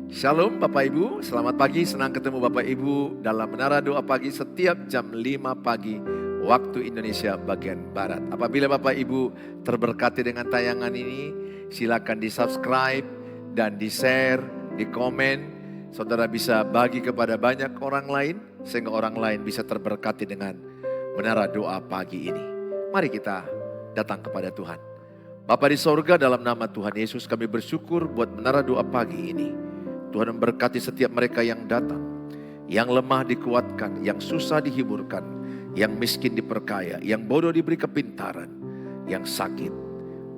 Shalom Bapak Ibu, selamat pagi, senang ketemu Bapak Ibu dalam Menara Doa Pagi setiap jam 5 pagi waktu Indonesia bagian Barat. Apabila Bapak Ibu terberkati dengan tayangan ini, silakan di subscribe dan di share, di komen. Saudara bisa bagi kepada banyak orang lain, sehingga orang lain bisa terberkati dengan Menara Doa Pagi ini. Mari kita datang kepada Tuhan. Bapa di sorga, dalam nama Tuhan Yesus kami bersyukur buat Menara Doa Pagi ini. Tuhan memberkati setiap mereka yang datang, yang lemah dikuatkan, yang susah dihiburkan, yang miskin diperkaya, yang bodoh diberi kepintaran, yang sakit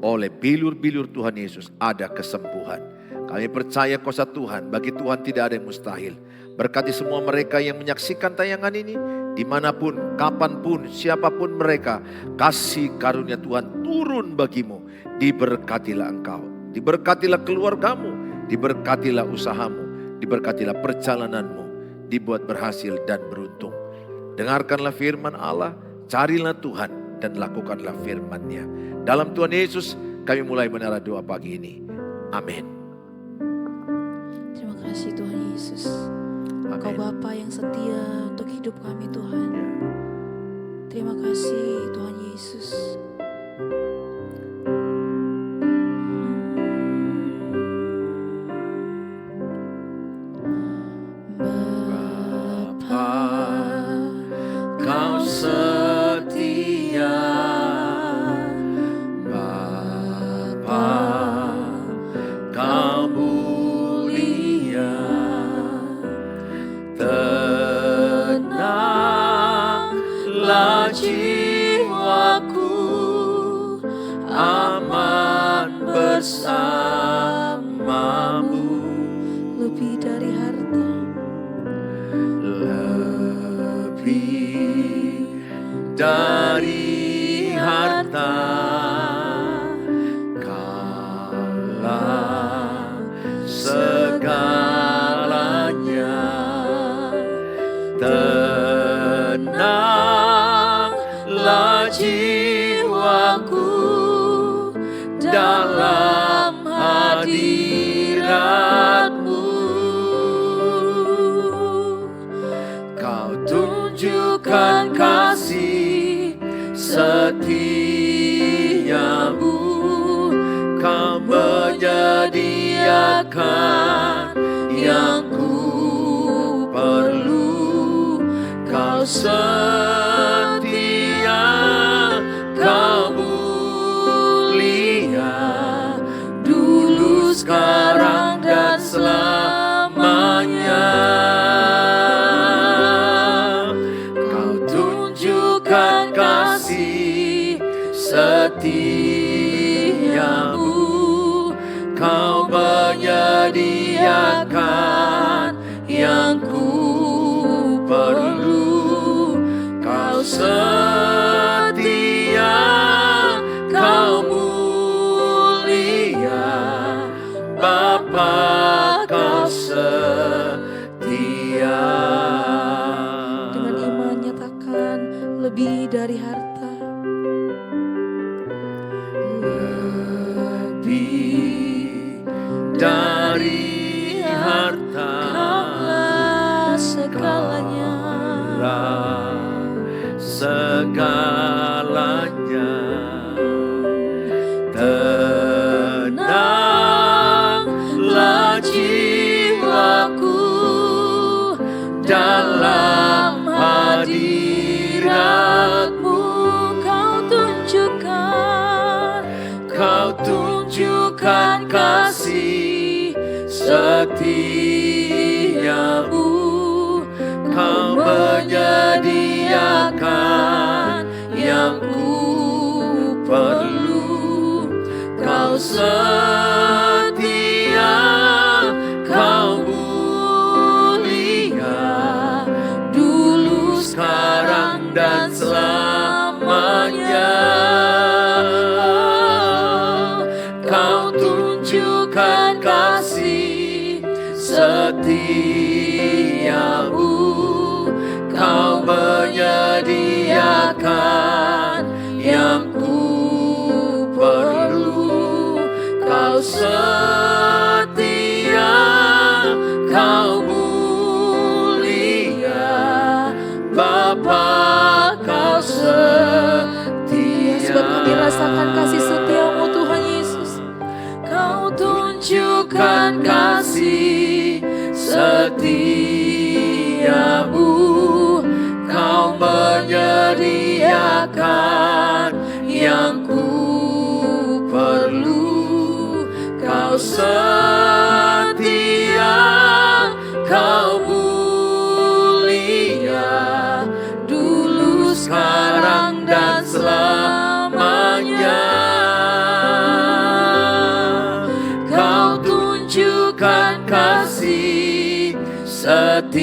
oleh bilur-bilur Tuhan Yesus ada kesembuhan. Kami percaya kuasa Tuhan, bagi Tuhan tidak ada yang mustahil. Berkati semua mereka yang menyaksikan tayangan ini, dimanapun, kapanpun, siapapun mereka, kasih karunia Tuhan turun bagimu. Diberkatilah engkau, diberkatilah keluargamu, diberkatilah usahamu, diberkatilah perjalananmu, dibuat berhasil dan beruntung. Dengarkanlah firman Allah, carilah Tuhan dan lakukanlah firman-Nya. Dalam Tuhan Yesus kami mulai Menara Doa Pagi ini. Amin. Terima kasih Tuhan Yesus. Engkau Bapa yang setia untuk hidup kami Tuhan. Terima kasih Tuhan Yesus. Bersamamu lebih dari harta, lebih dari harta, Kaulah segalanya. Tenanglah jiwaku dalam hadirat-Mu. Kau tunjukkan kasih setiamu, Kau menyediakan yang ku perlu. Kau setia, Kau mulia, dulu, sekarang, dan selamanya. Kau tunjukkan kasih setiamu, Kau menyediakan yang ku perlu. Kau setia, Kau mulia, Bapa, Kau setia. dengan iman nyatakan lebih dari harta, lebih dari harta, Kaulah segalanya. Segalanya. Tenanglah jiwaku dalam hadirat-Mu. Kau tunjukkan kasih setiamu, Kau menyediakan yang ku perlu. Kau setia, Kau mulia, dulu, sekarang, dan selamanya. Kau tunjukkan kasih setiamu, Kau menyediakan yang ku perlu. Kau setia, nyatakan kasih setiamu Tuhan Yesus. Kau tunjukkan kasih setiamu, Kau menyediakan yang ku perlu. Kau setia, Kau mulia, dulu, sekarang, dan selamanya. Kau tunjukkan kasih setiamu,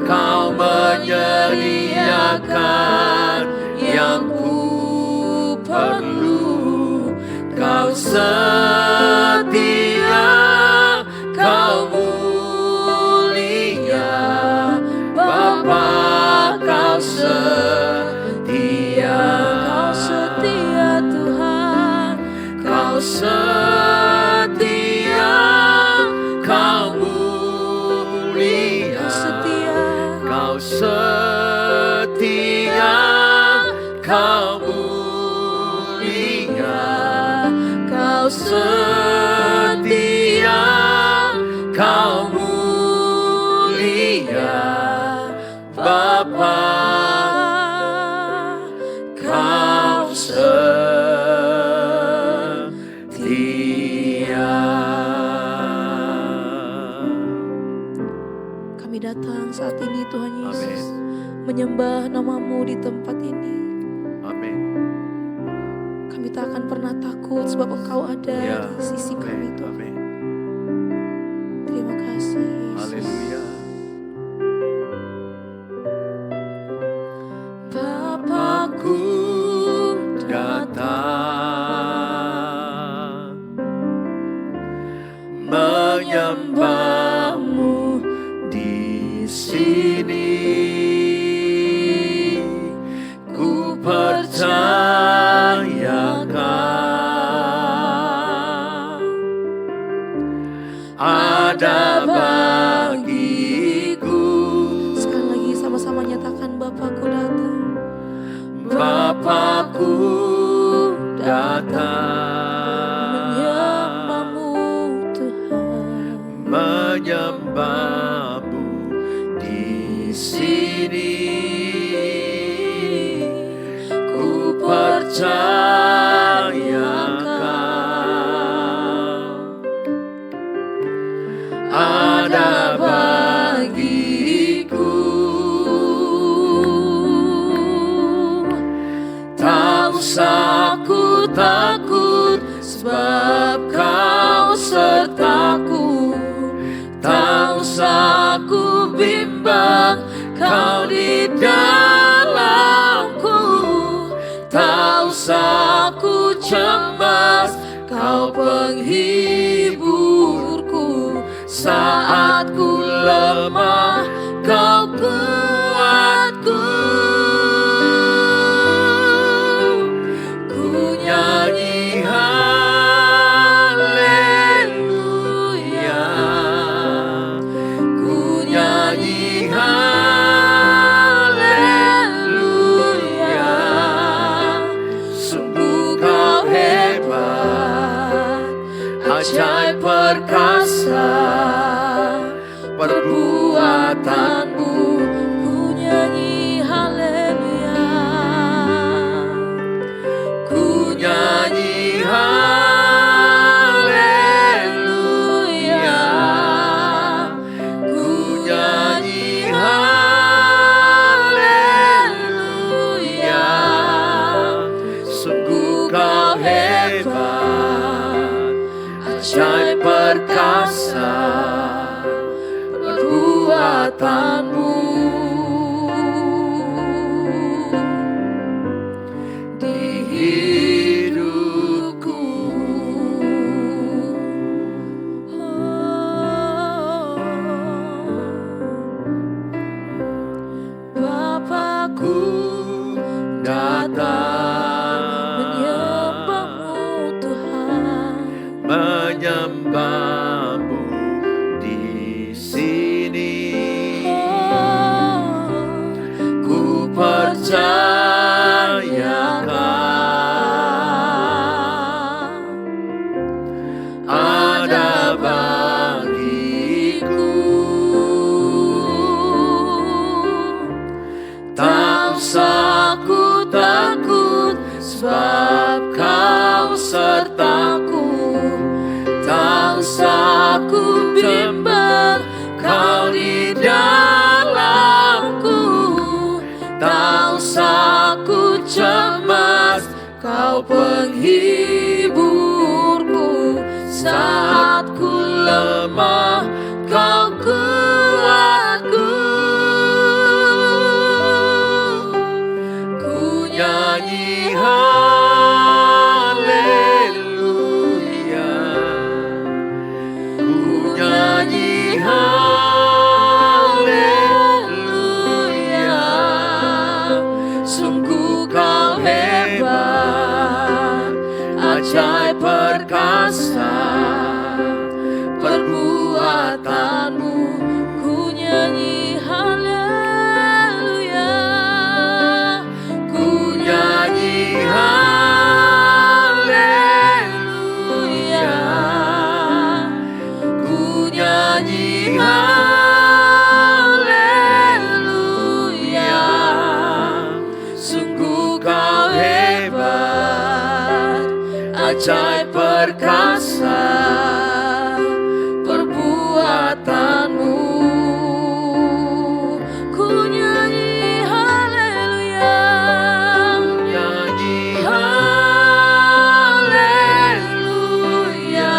Kau menyediakan yang ku perlu. Kau setia, Kau mulia, Bapa, Kau setia. Kau setia Tuhan, Kau setia, Kau mulia, Kau setia, Kau mulia, Kau setia, Kau mulia, Bapa, Kau setia. Kami datang saat ini Tuhan Yesus, menyembah nama-Mu di tempat ini. Amin. Kami tak akan pernah takut sebab Engkau ada di sisi kami Tuhan. Amin. Terima kasih Yesus. Haleluya. Bapakku Datang menyembah-Mu di sini, ku percayakan ada bagiku. Sekali lagi sama-sama nyatakan Bapakku datang. Bapakku datang Menyembah-Mu Tuhan, menyembah-Mu di sini, ku percayakan ada bagiku. Tak usah ku takut sebab Kau sertaku. Tak usah ku bimbang, Kau di dalamku. Tak usah ku cemas, Kau penghiburku. Saat ku lemah, Kau kuatku. Ku nyanyi haleluya, ku nyanyi haleluya. Sungguh Kau hebat, ajaib perkasa perbuatan-Mu. Ku nyanyi haleluya, ku nyanyi haleluya, ku nyanyi haleluya. Sungguh Kau hebat, ajaib perkasa perbuatan-Mu di hidupku. Bapakku datang menyembah-Mu Tuhan, menyembah-Mu di sini, ku percaya sertaku, tak usah ku bimbang, Kau di dalamku, tak usah ku cemas, Kau penghiburku. Saat ku lemah, Kau kuatku. Ku nyanyi haleluya, ku nyanyi haleluya. Sungguh Kau hebat, ajaib perkasa perbuatanmu. Ku nyanyi haleluya, ku nyanyi haleluya, ku nyanyi haleluya. Sungguh Kau hebat, ajaib perkasa perbuatanmu. Ku nyanyi haleluya, nyanyi haleluya,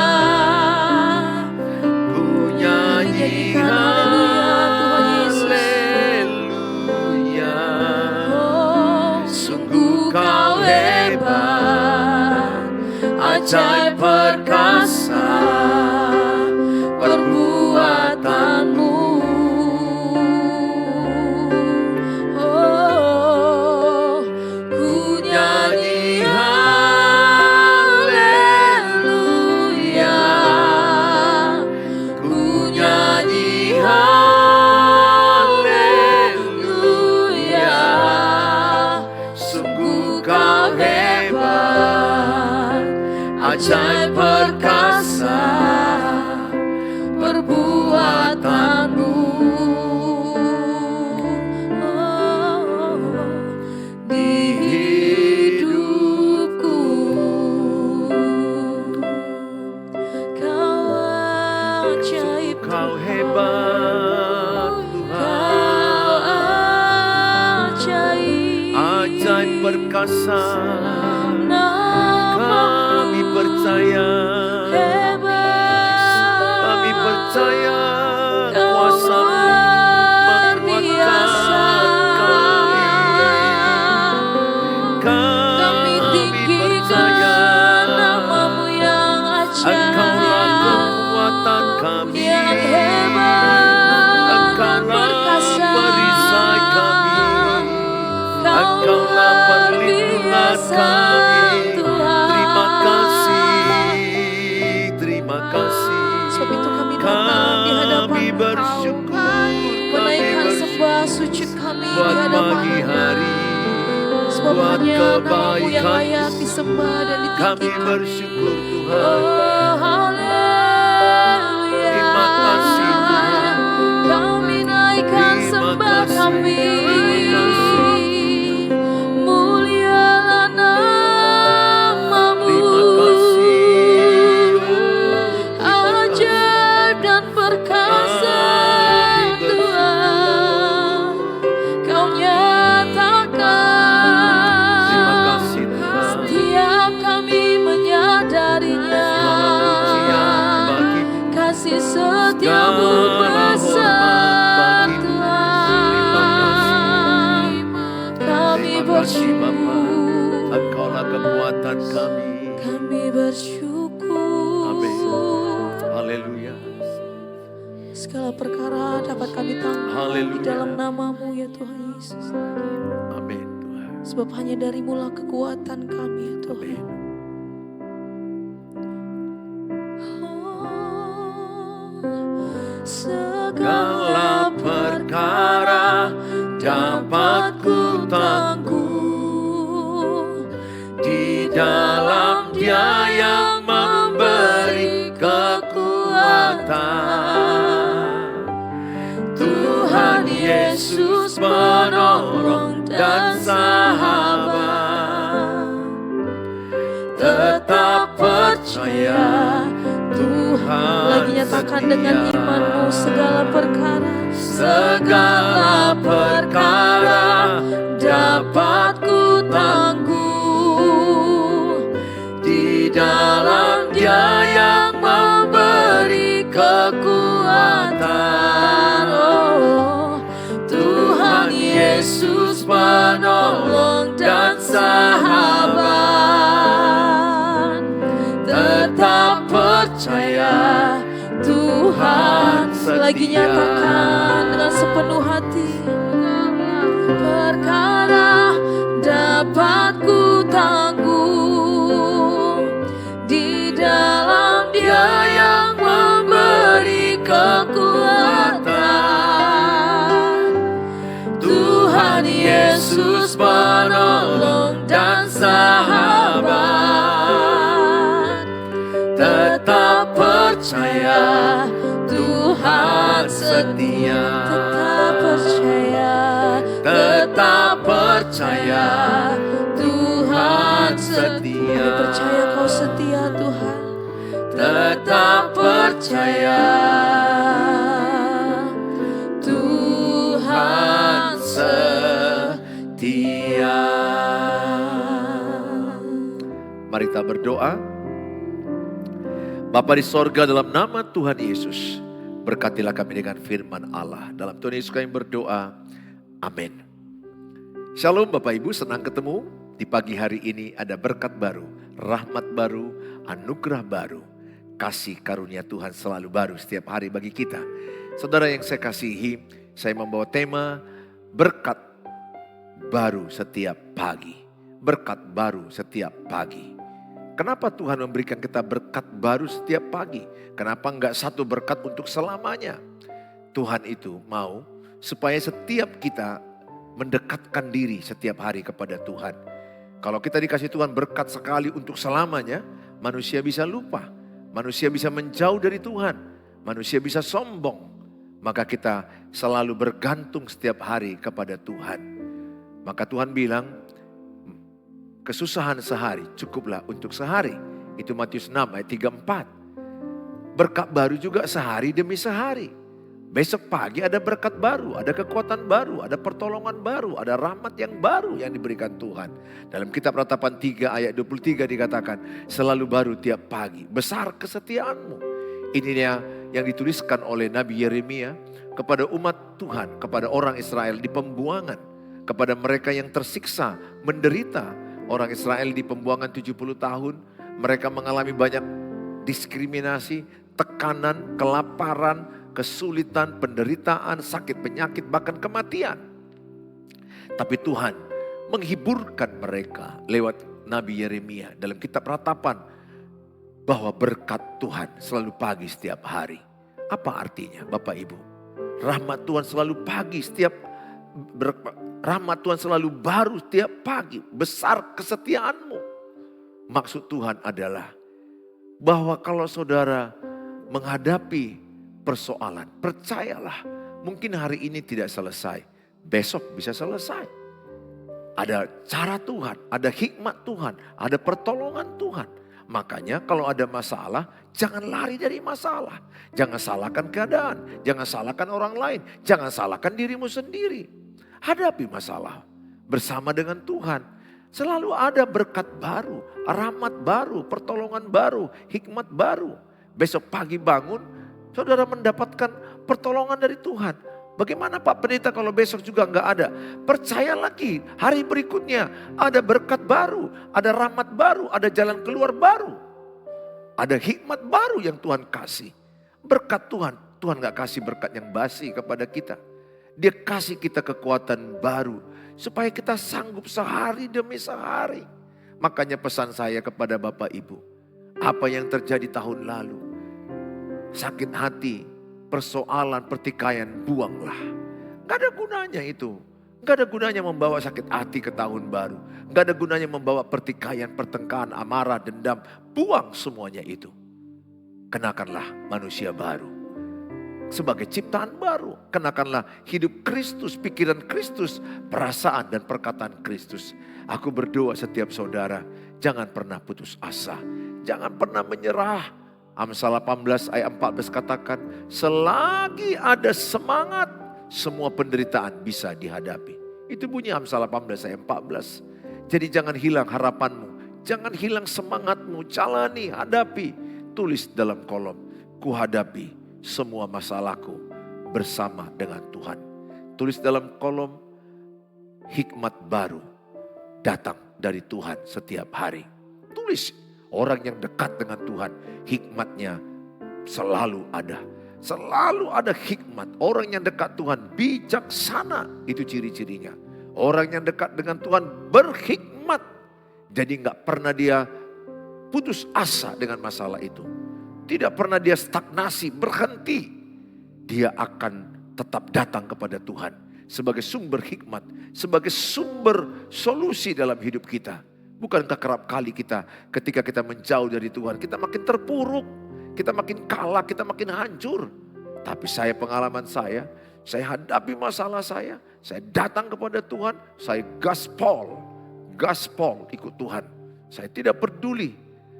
ku nyanyi haleluya. Oh, sungguh Kau hebat, ajaib perkasa perbuatanmu. Oh, ku nyanyi haleluya, ku nyanyi haleluya. Sungguh Kau hebat, ajaib perkasa perbuatanmu. Oh, di hidupku Kau ajaib, Kau hebat Tuhan, Kau ajaib, ajaib perkasa. Kami percaya, kami percaya kuasa-Mu menguatkan kami. Kami percaya nama-Mu yang ajaib, Engkaulah kekuatan kami, yang hebat, Engkaulah perisai kami, Engkaulah perlindungan kami. Terima kasih. Sebab itu kami datang di hadapan bersyukur, menaikkan sembah sujud kami di hadapan hari. Sebab hanya nama-Mu yang layak disembah dan ditinggikan. Kami bersyukur Tuhan. Oh, haleluya. Terima kasih Tuhan. Kami naikkan sembah kami. Mulialah nama-Mu. Terima kasih. Ajaib dan perkasa Tuhan, Kau nyatakan. Terima kasih Tuhan. Setiap kami menyadarinya, kasih setia-Mu besar Tuhan. Kami bersyukur, Engkaulah kekuatan kami. Kami bersyukur. Amin. Haleluya. Segala perkara dapat kami tanggung di dalam nama-Mu ya Tuhan Yesus. Amin Tuhan. Sebab hanya dari-Mu-lah kekuatan kami ya Tuhan. Amin. Segala perkara dapat ku tangguh di dalam Dia yang memberi kekuatan. Tuhan Yesus penolong dan sahabat, tetap tetap percaya Tuhan. Lagi nyatakan dengan imanmu segala perkara dapat ku tangguh di dalam Dia yang memberi kekuatan. Oh, Tuhan Yesus penolong dan sahabat, tetap percaya Tuhan. Lagi nyatakan dengan sepenuh hati, perkara dapat ku tangguh di dalam Dia yang memberi kekuatan. Tuhan Yesus penolong dan sahabat, tetap percaya Tuhan setia. Tetap percaya Tuhan setia. Percaya kau setia Tuhan. Tetap percaya Tuhan setia. Mari kita berdoa. Bapa di sorga, dalam nama Tuhan Yesus, berkatilah kami dengan firman Allah. Dalam Tuhan Yesus kami berdoa. Amin. Shalom Bapak Ibu, senang ketemu. Di pagi hari ini ada berkat baru, rahmat baru, anugerah baru. Kasih karunia Tuhan selalu baru setiap hari bagi kita. Saudara yang saya kasihi, saya membawa tema berkat baru setiap pagi. Berkat baru setiap pagi. Kenapa Tuhan memberikan kita berkat baru setiap pagi? Kenapa enggak satu berkat untuk selamanya? Tuhan itu mau supaya setiap kita mendekatkan diri setiap hari kepada Tuhan. Kalau kita dikasih Tuhan berkat sekali untuk selamanya, manusia bisa lupa. Manusia bisa menjauh dari Tuhan. Manusia bisa sombong. Maka kita selalu bergantung setiap hari kepada Tuhan. Maka Tuhan bilang, kesusahan sehari cukuplah untuk sehari. Itu Matius 6 ayat 34. Berkat baru juga sehari demi sehari. Besok pagi ada berkat baru, ada kekuatan baru, ada pertolongan baru, ada rahmat yang baru yang diberikan Tuhan. Dalam kitab Ratapan 3 ayat 23 dikatakan, selalu baru tiap pagi, besar kesetiaanmu. Ininya yang dituliskan oleh Nabi Yeremia kepada umat Tuhan, kepada orang Israel di pembuangan. Kepada mereka yang tersiksa, menderita. Orang Israel di pembuangan 70 tahun, mereka mengalami banyak diskriminasi, tekanan, kelaparan, kesulitan, penderitaan, sakit penyakit, bahkan kematian. Tapi Tuhan menghiburkan mereka lewat Nabi Yeremia dalam kitab Ratapan bahwa berkat Tuhan selalu pagi setiap hari. Apa artinya Bapak Ibu? Rahmat Tuhan selalu pagi rahmat Tuhan selalu baru setiap pagi. Besar kesetiaanmu. Maksud Tuhan adalah bahwa kalau saudara menghadapi persoalan, percayalah, mungkin hari ini tidak selesai, besok bisa selesai. Ada cara Tuhan, ada hikmat Tuhan, ada pertolongan Tuhan. Makanya kalau ada masalah, jangan lari dari masalah. Jangan salahkan keadaan, jangan salahkan orang lain, jangan salahkan dirimu sendiri. Hadapi masalah bersama dengan Tuhan. Selalu ada berkat baru, rahmat baru, pertolongan baru, hikmat baru. Besok pagi bangun, saudara mendapatkan pertolongan dari Tuhan. Bagaimana Pak Pendeta kalau besok juga enggak ada? Percaya lagi, hari berikutnya ada berkat baru, ada rahmat baru, ada jalan keluar baru. Ada hikmat baru yang Tuhan kasih. Berkat Tuhan, Tuhan enggak kasih berkat yang basi kepada kita. Dia kasih kita kekuatan baru supaya kita sanggup sehari demi sehari. Makanya pesan saya kepada Bapak Ibu, apa yang terjadi tahun lalu, sakit hati, persoalan, pertikaian, buanglah. Gak ada gunanya itu. Gak ada gunanya membawa sakit hati ke tahun baru. Gak ada gunanya membawa pertikaian, pertengkaran, amarah, dendam. Buang semuanya itu. Kenakanlah manusia baru. Sebagai ciptaan baru. Kenakanlah hidup Kristus, pikiran Kristus, perasaan dan perkataan Kristus. Aku berdoa setiap saudara, jangan pernah putus asa. Jangan pernah menyerah. Amsal 18 ayat 14 katakan, selagi ada semangat, semua penderitaan bisa dihadapi. Itu bunyi Amsal 18 ayat 14. Jadi jangan hilang harapanmu, jangan hilang semangatmu, jalani, hadapi. Tulis dalam kolom, ku hadapi semua masalahku bersama dengan Tuhan. Tulis dalam kolom, hikmat baru datang dari Tuhan setiap hari. Tulis, orang yang dekat dengan Tuhan, hikmatnya selalu ada. Selalu ada hikmat. Orang yang dekat Tuhan bijaksana, itu ciri-cirinya. Orang yang dekat dengan Tuhan berhikmat. Jadi gak pernah dia putus asa dengan masalah itu. Tidak pernah dia stagnasi, berhenti. Dia akan tetap datang kepada Tuhan sebagai sumber hikmat, sebagai sumber solusi dalam hidup kita. Bukankah kerap kali kita ketika kita menjauh dari Tuhan, kita makin terpuruk, kita makin kalah, kita makin hancur. Tapi pengalaman saya hadapi masalah saya datang kepada Tuhan, saya gaspol ikut Tuhan. Saya tidak peduli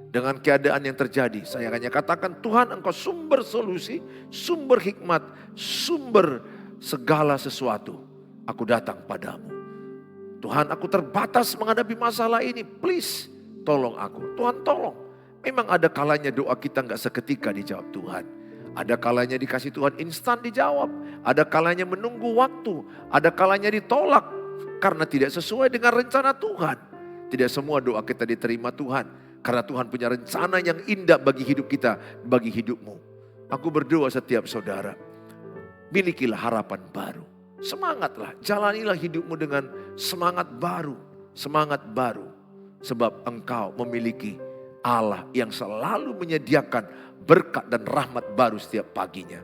dengan keadaan yang terjadi. Saya hanya katakan, Tuhan Engkau sumber solusi, sumber hikmat, sumber segala sesuatu. Aku datang padamu. Tuhan, aku terbatas menghadapi masalah ini. Please, tolong aku. Tuhan tolong. Memang ada kalanya doa kita gak seketika dijawab Tuhan. Ada kalanya dikasih Tuhan instan dijawab. Ada kalanya menunggu waktu. Ada kalanya ditolak karena tidak sesuai dengan rencana Tuhan. Tidak semua doa kita diterima Tuhan. Karena Tuhan punya rencana yang indah bagi hidup kita, bagi hidupmu. Aku berdoa setiap saudara, milikilah harapan baru. Semangatlah, jalanilah hidupmu dengan semangat baru. Semangat baru. Sebab engkau memiliki Allah yang selalu menyediakan berkat dan rahmat baru setiap paginya.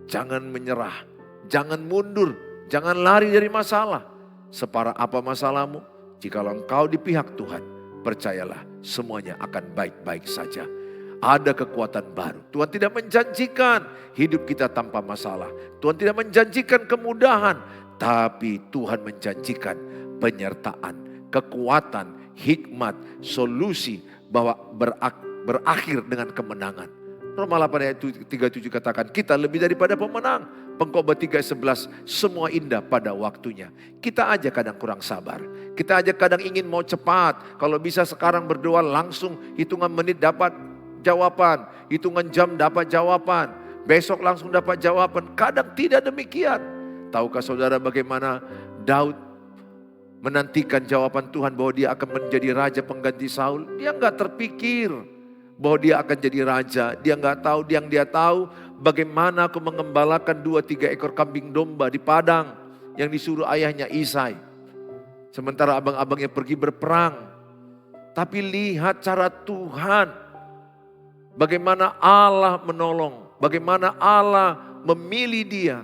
Jangan menyerah, jangan mundur, jangan lari dari masalah. Separah apa masalahmu, jikalau engkau di pihak Tuhan, percayalah semuanya akan baik-baik saja. Ada kekuatan baru. Tuhan tidak menjanjikan hidup kita tanpa masalah. Tuhan tidak menjanjikan kemudahan. Tapi Tuhan menjanjikan penyertaan, kekuatan, hikmat, solusi bahwa berakhir dengan kemenangan. Roma 8 ayat 37 katakan, kita lebih daripada pemenang. Pengkhotbah 3 ayat 11, semua indah pada waktunya. Kita aja kadang kurang sabar. Kita aja kadang ingin mau cepat. Kalau bisa sekarang berdoa langsung hitungan menit dapat jawaban, hitungan jam dapat jawaban, besok langsung dapat jawaban. Kadang tidak demikian. Tahukah saudara bagaimana Daud menantikan jawaban Tuhan bahwa dia akan menjadi raja pengganti Saul? Dia enggak terpikir bahwa dia akan jadi raja. Dia enggak tahu, yang dia tahu bagaimana aku mengembalakan 2-3 ekor kambing domba di padang yang disuruh ayahnya Isai. Sementara abang-abangnya pergi berperang. Tapi lihat cara Tuhan. Bagaimana Allah menolong, bagaimana Allah memilih dia.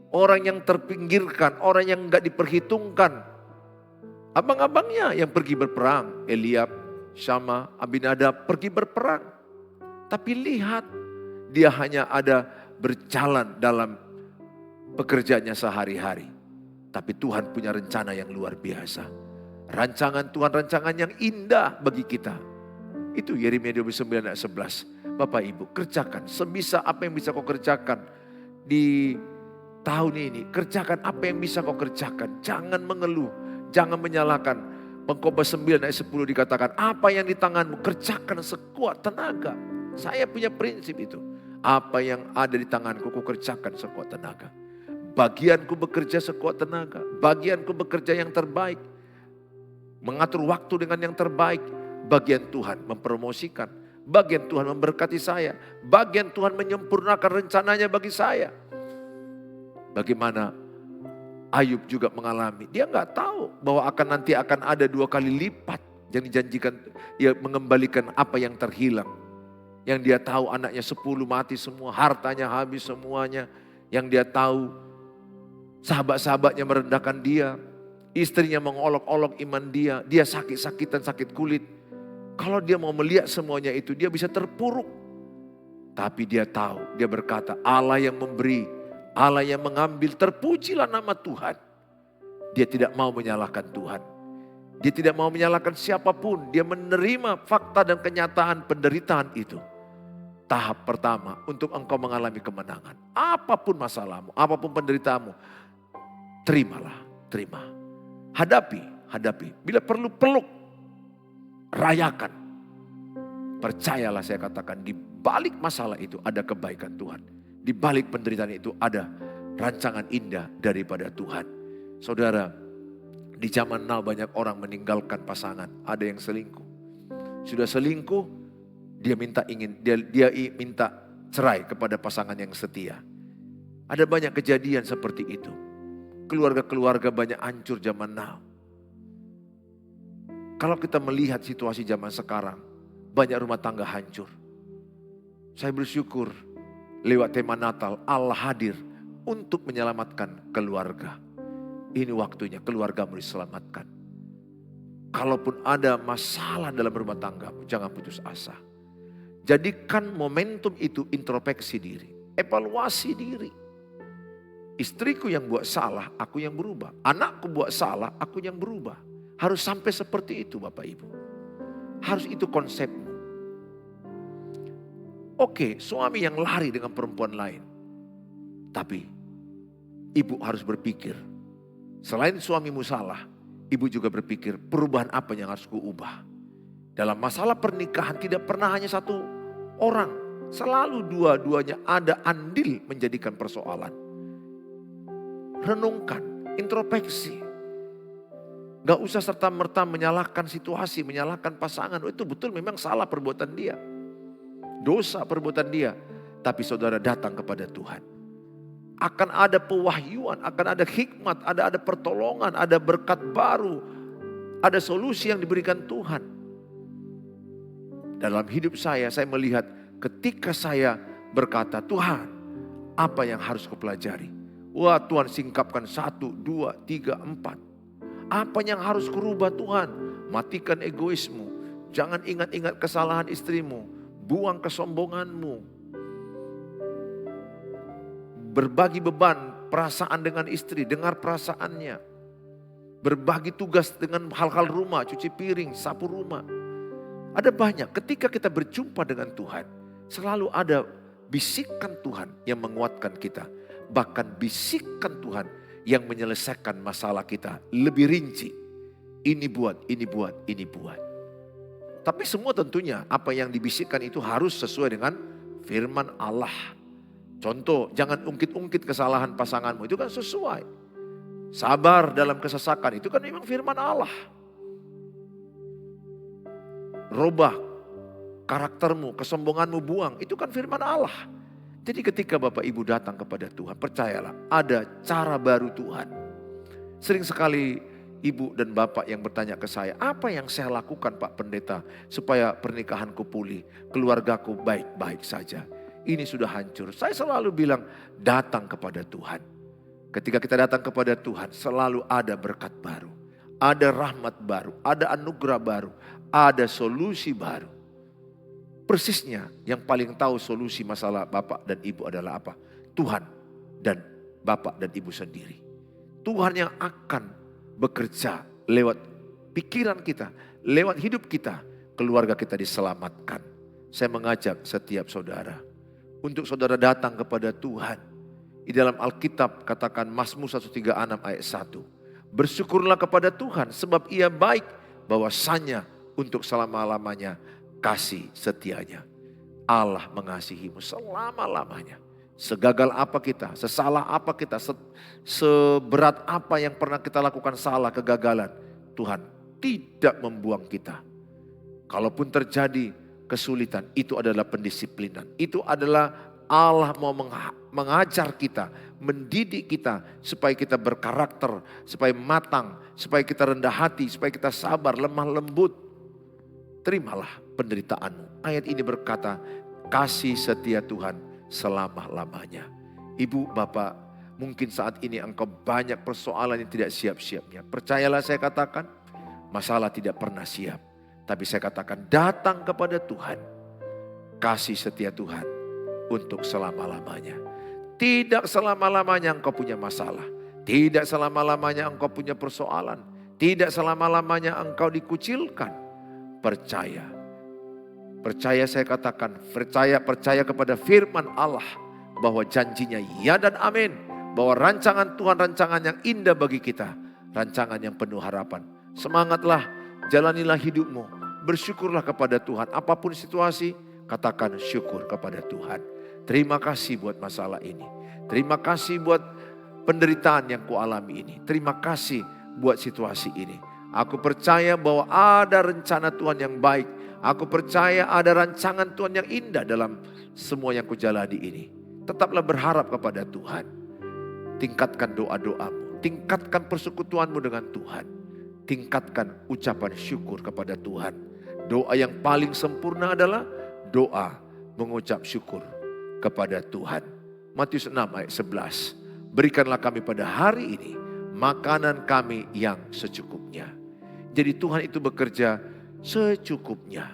Orang yang terpinggirkan, orang yang enggak diperhitungkan. Abang-abangnya yang pergi berperang, Eliab, Syama, Abinadab pergi berperang. Tapi lihat, dia hanya ada berjalan dalam pekerjaannya sehari-hari. Tapi Tuhan punya rencana yang luar biasa. Rancangan Tuhan, rancangan yang indah bagi kita. Itu Yeremia 29 ayat 11. Bapak Ibu, kerjakan sebisa apa yang bisa kau kerjakan di tahun ini. Kerjakan apa yang bisa kau kerjakan. Jangan mengeluh, jangan menyalahkan. Pengkhotbah 9 ayat 10 dikatakan, apa yang di tanganmu kerjakan sekuat tenaga. Saya punya prinsip itu. Apa yang ada di tanganku, ku kerjakan sekuat tenaga. Bagianku bekerja sekuat tenaga. Bagianku bekerja yang terbaik. Mengatur waktu dengan yang terbaik. Bagian Tuhan mempromosikan. Bagian Tuhan memberkati saya. Bagian Tuhan menyempurnakan rencananya bagi saya. Bagaimana Ayub juga mengalami. Dia nggak tahu bahwa nanti akan ada 2 kali lipat yang dijanjikan. Dia mengembalikan apa yang terhilang. Yang dia tahu anaknya 10 mati semua. Hartanya habis semuanya. Yang dia tahu sahabat-sahabatnya merendahkan dia. Istrinya mengolok-olok iman dia. Dia sakit-sakitan, sakit kulit. Kalau dia mau melihat semuanya itu, dia bisa terpuruk. Tapi dia tahu, dia berkata, Allah yang memberi, Allah yang mengambil, terpujilah nama Tuhan. Dia tidak mau menyalahkan Tuhan. Dia tidak mau menyalahkan siapapun. Dia menerima fakta dan kenyataan penderitaan itu. Tahap pertama untuk engkau mengalami kemenangan. Apapun masalahmu, apapun penderitaanmu, terimalah, terima. Hadapi. Bila perlu peluk, rayakan. Percayalah saya katakan, di balik masalah itu ada kebaikan Tuhan. Di balik penderitaan itu ada rancangan indah daripada Tuhan. Saudara, di zaman now banyak orang meninggalkan pasangan. Ada yang selingkuh. Sudah selingkuh, dia minta cerai kepada pasangan yang setia. Ada banyak kejadian seperti itu. Keluarga-keluarga banyak hancur zaman now. Kalau kita melihat situasi zaman sekarang, banyak rumah tangga hancur. Saya bersyukur lewat tema Natal Allah hadir untuk menyelamatkan keluarga. Ini waktunya keluargamu diselamatkan. Kalaupun ada masalah dalam rumah tanggamu, jangan putus asa. Jadikan momentum itu introspeksi diri, evaluasi diri. Istriku yang buat salah, aku yang berubah. Anakku buat salah, aku yang berubah. Harus sampai seperti itu Bapak Ibu. Harus itu konsepmu. Oke, suami yang lari dengan perempuan lain. Tapi ibu harus berpikir, selain suamimu salah, ibu juga berpikir perubahan apa yang harus kuubah. Dalam masalah pernikahan tidak pernah hanya satu orang. Selalu dua-duanya ada andil menjadikan persoalan. Renungkan, introspeksi. Gak usah serta-merta menyalahkan situasi, menyalahkan pasangan. Oh, itu betul memang salah perbuatan dia. Dosa perbuatan dia. Tapi saudara datang kepada Tuhan. Akan ada pewahyuan, akan ada hikmat, ada pertolongan, ada berkat baru. Ada solusi yang diberikan Tuhan. Dalam hidup saya melihat ketika saya berkata, Tuhan, apa yang harus kupelajari? Wah, Tuhan singkapkan 1, 2, 3, 4. Apa yang harus kurubah Tuhan? Matikan egoismu. Jangan ingat-ingat kesalahan istrimu. Buang kesombonganmu. Berbagi beban perasaan dengan istri, dengar perasaannya. Berbagi tugas dengan hal-hal rumah, cuci piring, sapu rumah. Ada banyak, ketika kita berjumpa dengan Tuhan, selalu ada bisikan Tuhan yang menguatkan kita. Bahkan bisikan Tuhan yang menyelesaikan masalah kita lebih rinci. Ini buat, ini buat, ini buat. Tapi semua tentunya apa yang dibisikkan itu harus sesuai dengan firman Allah. Contoh, jangan ungkit-ungkit kesalahan pasanganmu, itu kan sesuai. Sabar dalam kesesakan, itu kan memang firman Allah. Robah karaktermu, kesombonganmu buang, itu kan firman Allah. Jadi ketika Bapak Ibu datang kepada Tuhan, percayalah ada cara baru Tuhan. Sering sekali Ibu dan Bapak yang bertanya ke saya, apa yang saya lakukan Pak Pendeta supaya pernikahanku pulih, keluargaku baik-baik saja. Ini sudah hancur. Saya selalu bilang datang kepada Tuhan. Ketika kita datang kepada Tuhan selalu ada berkat baru. Ada rahmat baru, ada anugerah baru, ada solusi baru. Persisnya yang paling tahu solusi masalah Bapak dan Ibu adalah apa? Tuhan dan Bapak dan Ibu sendiri. Tuhan yang akan bekerja lewat pikiran kita, lewat hidup kita, keluarga kita diselamatkan. Saya mengajak setiap saudara untuk saudara datang kepada Tuhan. Di dalam Alkitab katakan Mazmur 136 ayat 1. Bersyukurlah kepada Tuhan sebab Ia baik, bahwasanya untuk selama-lamanya kasih setianya. Allah mengasihimu selama-lamanya. Segagal apa kita, sesalah apa kita, seberat apa yang pernah kita lakukan salah, kegagalan. Tuhan tidak membuang kita. Kalaupun terjadi kesulitan, itu adalah pendisiplinan. Itu adalah Allah mau mengajar kita, mendidik kita supaya kita berkarakter, supaya matang, supaya kita rendah hati, supaya kita sabar, lemah lembut. Terimalah penderitaanmu. Ayat ini berkata, kasih setia Tuhan selama-lamanya. Ibu, Bapak, mungkin saat ini engkau banyak persoalan yang tidak siap-siapnya. Percayalah saya katakan, masalah tidak pernah siap. Tapi saya katakan datang kepada Tuhan. Kasih setia Tuhan untuk selama-lamanya. Tidak selama-lamanya engkau punya masalah. Tidak selama-lamanya engkau punya persoalan. Tidak selama-lamanya engkau dikucilkan. Percaya. Percaya saya katakan, percaya kepada firman Allah. Bahwa janjinya ya dan amin. Bahwa rancangan Tuhan rancangan yang indah bagi kita. Rancangan yang penuh harapan. Semangatlah, jalanilah hidupmu. Bersyukurlah kepada Tuhan. Apapun situasi, katakan syukur kepada Tuhan. Terima kasih buat masalah ini. Terima kasih buat penderitaan yang kualami ini. Terima kasih buat situasi ini. Aku percaya bahwa ada rencana Tuhan yang baik. Aku percaya ada rancangan Tuhan yang indah dalam semua yang kujalani ini. Tetaplah berharap kepada Tuhan. Tingkatkan doa-doamu. Tingkatkan persekutuanmu dengan Tuhan. Tingkatkan ucapan syukur kepada Tuhan. Doa yang paling sempurna adalah doa mengucap syukur kepada Tuhan. Matius 6 ayat 11. Berikanlah kami pada hari ini makanan kami yang secukupnya. Jadi Tuhan itu bekerja secukupnya.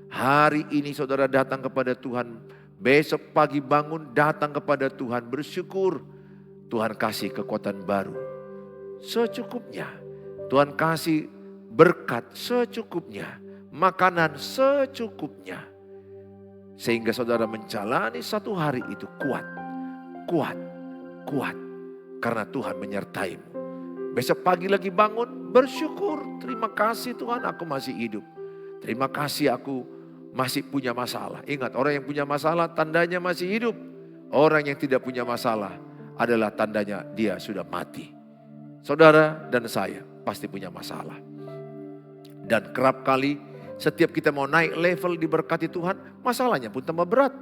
Hari ini saudara datang kepada Tuhan. Besok pagi bangun datang kepada Tuhan bersyukur. Tuhan kasih kekuatan baru. Secukupnya. Tuhan kasih berkat secukupnya. Makanan secukupnya. Sehingga saudara menjalani satu hari itu kuat. Kuat. Kuat. Karena Tuhan menyertaimu. Besok pagi lagi bangun bersyukur. Terima kasih Tuhan aku masih hidup. Terima kasih aku masih punya masalah. Ingat orang yang punya masalah tandanya masih hidup. Orang yang tidak punya masalah adalah tandanya dia sudah mati. Saudara dan saya pasti punya masalah. Dan kerap kali setiap kita mau naik level diberkati Tuhan, masalahnya pun tambah berat.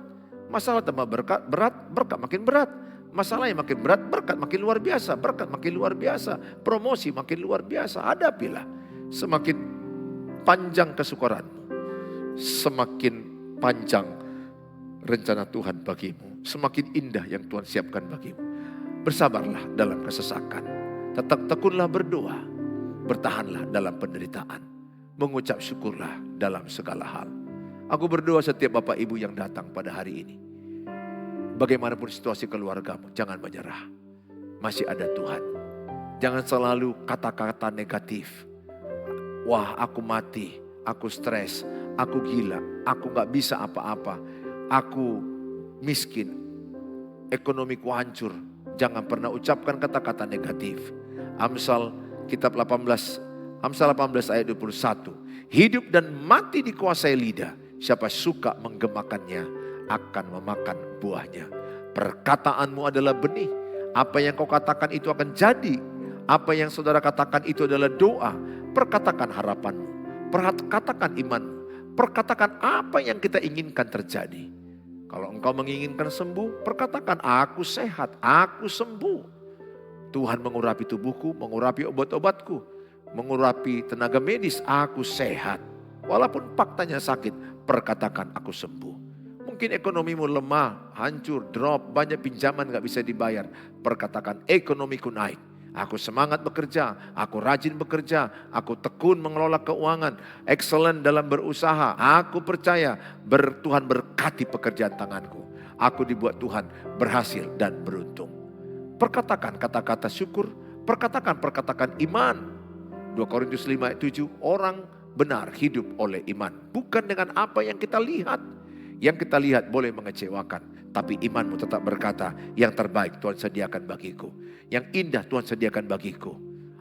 Masalah tambah berat, berkat makin berat. Masalahnya makin berat, berkat makin luar biasa. Berkat makin luar biasa, promosi makin luar biasa. Hadapilah. Semakin panjang kesukaranmu, semakin panjang rencana Tuhan bagimu. Semakin indah yang Tuhan siapkan bagimu. Bersabarlah dalam kesesakan. Tetap tekunlah berdoa. Bertahanlah dalam penderitaan. Mengucap syukurlah dalam segala hal. Aku berdoa setiap Bapak Ibu yang datang pada hari ini. Bagaimanapun situasi keluargamu, jangan menyerah. Masih ada Tuhan. Jangan selalu kata-kata negatif. Wah, aku mati, aku stres, aku gila, aku gak bisa apa-apa. Aku miskin, ekonomiku hancur. Jangan pernah ucapkan kata-kata negatif. Amsal 18 ayat 21. Hidup dan mati dikuasai lidah. Siapa suka menggemakannya akan memakan buahnya. Perkataanmu adalah benih. Apa yang kau katakan itu akan jadi. Apa yang saudara katakan itu adalah doa. Perkatakan harapanmu. Perkatakan imanmu. Perkatakan apa yang kita inginkan terjadi. Kalau engkau menginginkan sembuh, perkatakan aku sehat, aku sembuh. Tuhan mengurapi tubuhku, mengurapi obat-obatku, mengurapi tenaga medis, aku sehat. Walaupun faktanya sakit, perkatakan aku sembuh. Mungkin ekonomimu lemah, hancur, drop, banyak pinjaman gak bisa dibayar. Perkatakan ekonomiku naik. Aku semangat bekerja, aku rajin bekerja, aku tekun mengelola keuangan, excellent dalam berusaha. Aku percaya Tuhan berkati pekerjaan tanganku. Aku dibuat Tuhan berhasil dan beruntung. Perkatakan kata-kata syukur, perkatakan iman. 2 Korintus 5 ayat 7, orang benar hidup oleh iman. Bukan dengan apa yang kita lihat. Yang kita lihat boleh mengecewakan. Tapi imanmu tetap berkata, yang terbaik Tuhan sediakan bagiku. Yang indah Tuhan sediakan bagiku.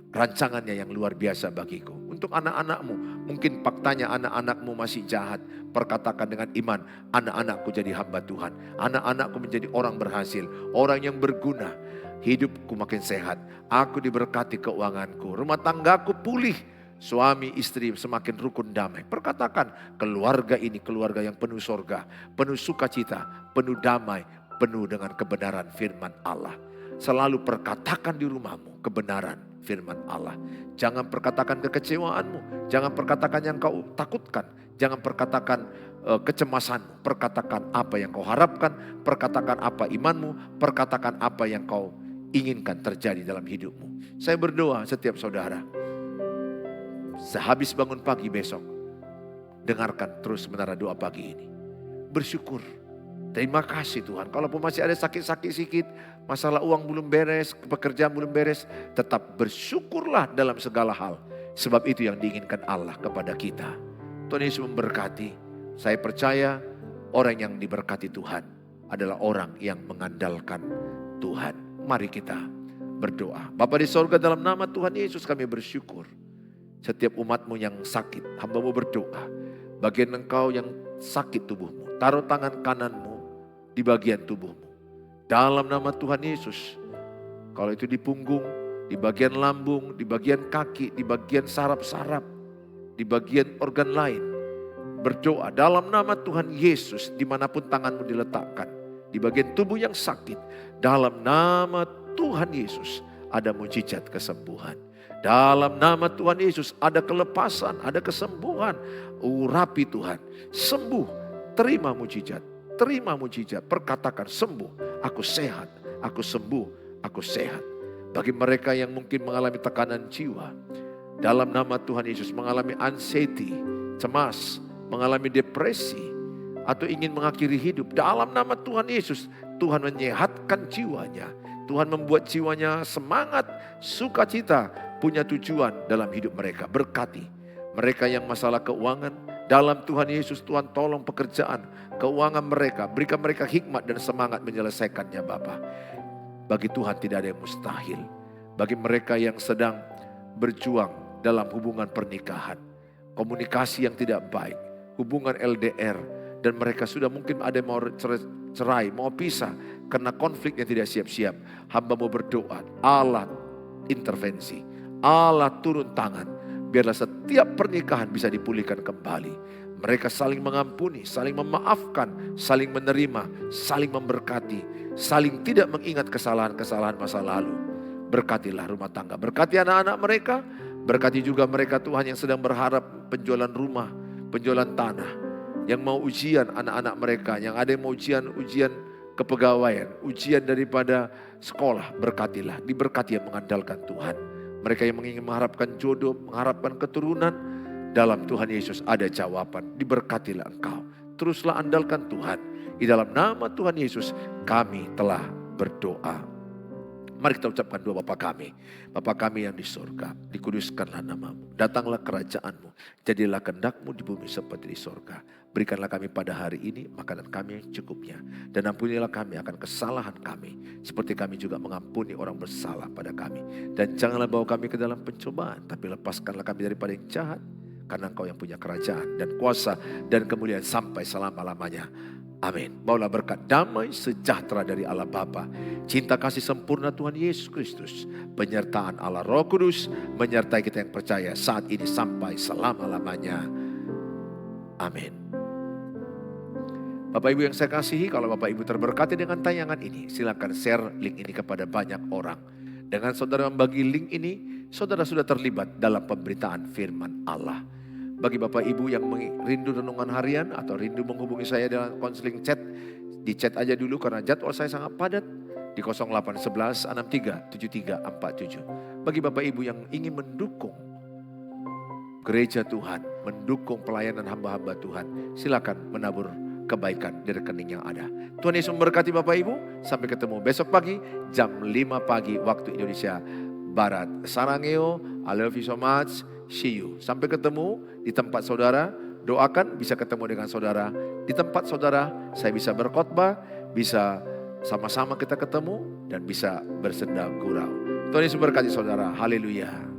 Rancangannya yang luar biasa bagiku. Untuk anak-anakmu, mungkin faktanya anak-anakmu masih jahat. Perkatakan dengan iman, anak-anakku jadi hamba Tuhan. Anak-anakku menjadi orang berhasil, orang yang berguna. Hidupku makin sehat, aku diberkati keuanganku. Rumah tanggaku pulih. Suami istri semakin rukun damai. Perkatakan keluarga ini keluarga yang penuh sorga, penuh sukacita, penuh damai, penuh dengan kebenaran firman Allah. Selalu perkatakan di rumahmu kebenaran firman Allah. Jangan perkatakan kekecewaanmu, jangan perkatakan yang kau takutkan, jangan perkatakan kecemasanmu. Perkatakan apa yang kau harapkan, perkatakan apa imanmu, perkatakan apa yang kau inginkan terjadi dalam hidupmu. Saya berdoa setiap saudara, sehabis bangun pagi besok, dengarkan terus menara doa pagi ini. Bersyukur. Terima kasih Tuhan. Kalaupun masih ada sakit-sakit sedikit, masalah uang belum beres, pekerjaan belum beres, tetap bersyukurlah dalam segala hal. Sebab itu yang diinginkan Allah kepada kita. Tuhan Yesus memberkati. Saya percaya orang yang diberkati Tuhan adalah orang yang mengandalkan Tuhan. Mari kita berdoa. Bapa di sorga, dalam nama Tuhan Yesus kami bersyukur. Setiap umatmu yang sakit, hamba-Mu berdoa. Bagian engkau yang sakit tubuhmu, taruh tangan kananmu di bagian tubuhmu. Dalam nama Tuhan Yesus. Kalau itu di punggung, di bagian lambung, di bagian kaki, di bagian saraf-saraf, di bagian organ lain. Berdoa dalam nama Tuhan Yesus, dimanapun tanganmu diletakkan, di bagian tubuh yang sakit, dalam nama Tuhan Yesus ada mujizat kesembuhan. Dalam nama Tuhan Yesus ada kelepasan, ada kesembuhan. Urapi Tuhan, sembuh, terima mujizat, terima mujizat. Perkatakan sembuh, aku sehat, aku sembuh, aku sehat. Bagi mereka yang mungkin mengalami tekanan jiwa, dalam nama Tuhan Yesus, mengalami anxiety, cemas, mengalami depresi, atau ingin mengakhiri hidup, dalam nama Tuhan Yesus, Tuhan menyehatkan jiwanya. Tuhan membuat jiwanya semangat, sukacita, punya tujuan dalam hidup mereka. Berkati mereka yang masalah keuangan, dalam Tuhan Yesus, Tuhan tolong pekerjaan, keuangan mereka, berikan mereka hikmat dan semangat menyelesaikannya Bapa. Bagi Tuhan tidak ada yang mustahil. Bagi mereka yang sedang berjuang dalam hubungan pernikahan, komunikasi yang tidak baik, hubungan LDR, dan mereka sudah mungkin ada yang mau cerai, mau pisah karena konflik yang tidak siap-siap. Hamba mau berdoa, Allah intervensi, Allah turun tangan, biarlah setiap pernikahan bisa dipulihkan kembali. Mereka saling mengampuni, saling memaafkan, saling menerima, saling memberkati, saling tidak mengingat kesalahan-kesalahan masa lalu. Berkatilah rumah tangga, berkati anak-anak mereka, berkati juga mereka Tuhan yang sedang berharap penjualan rumah, penjualan tanah, yang mau ujian anak-anak mereka, yang ada yang mau ujian kepegawaian, ujian daripada sekolah, berkatilah, diberkati yang mengandalkan Tuhan. Mereka yang ingin mengharapkan jodoh, mengharapkan keturunan, dalam Tuhan Yesus ada jawaban, diberkatilah engkau. Teruslah andalkan Tuhan. Di dalam nama Tuhan Yesus kami telah berdoa. Mari kita ucapkan doa Bapa kami. Bapa kami yang di surga, dikuduskanlah namamu. Datanglah kerajaanmu, jadilah kehendakmu di bumi seperti di surga. Berikanlah kami pada hari ini makanan kami yang cukupnya. Dan ampunilah kami akan kesalahan kami, seperti kami juga mengampuni orang bersalah pada kami. Dan janganlah bawa kami ke dalam pencobaan, tapi lepaskanlah kami daripada yang jahat. Karena Engkau yang punya kerajaan dan kuasa dan kemuliaan sampai selama-lamanya. Amin. Maulah berkat damai sejahtera dari Allah Bapa, cinta kasih sempurna Tuhan Yesus Kristus, penyertaan Allah Roh Kudus menyertai kita yang percaya saat ini sampai selama-lamanya. Amin. Bapak Ibu yang saya kasihi, kalau Bapak Ibu terberkati dengan tayangan ini, silakan share link ini kepada banyak orang. Dengan saudara membagi link ini, saudara sudah terlibat dalam pemberitaan firman Allah. Bagi Bapak Ibu yang rindu renungan harian atau rindu menghubungi saya dalam konseling chat, di chat aja dulu karena jadwal saya sangat padat di 0811 63 7347. Bagi Bapak Ibu yang ingin mendukung gereja Tuhan, mendukung pelayanan hamba-hamba Tuhan, silakan menabur kebaikan di rekening yang ada. Tuhan Yesus memberkati Bapak Ibu. Sampai ketemu besok pagi jam 5 pagi waktu Indonesia Barat. Sarangeo, I love you so much. See you. Sampai ketemu di tempat saudara. Doakan bisa ketemu dengan saudara. Di tempat saudara saya bisa berkhotbah, bisa sama-sama kita ketemu dan bisa bersenda gurau. Tuhan Yesus berkati saudara. Haleluya.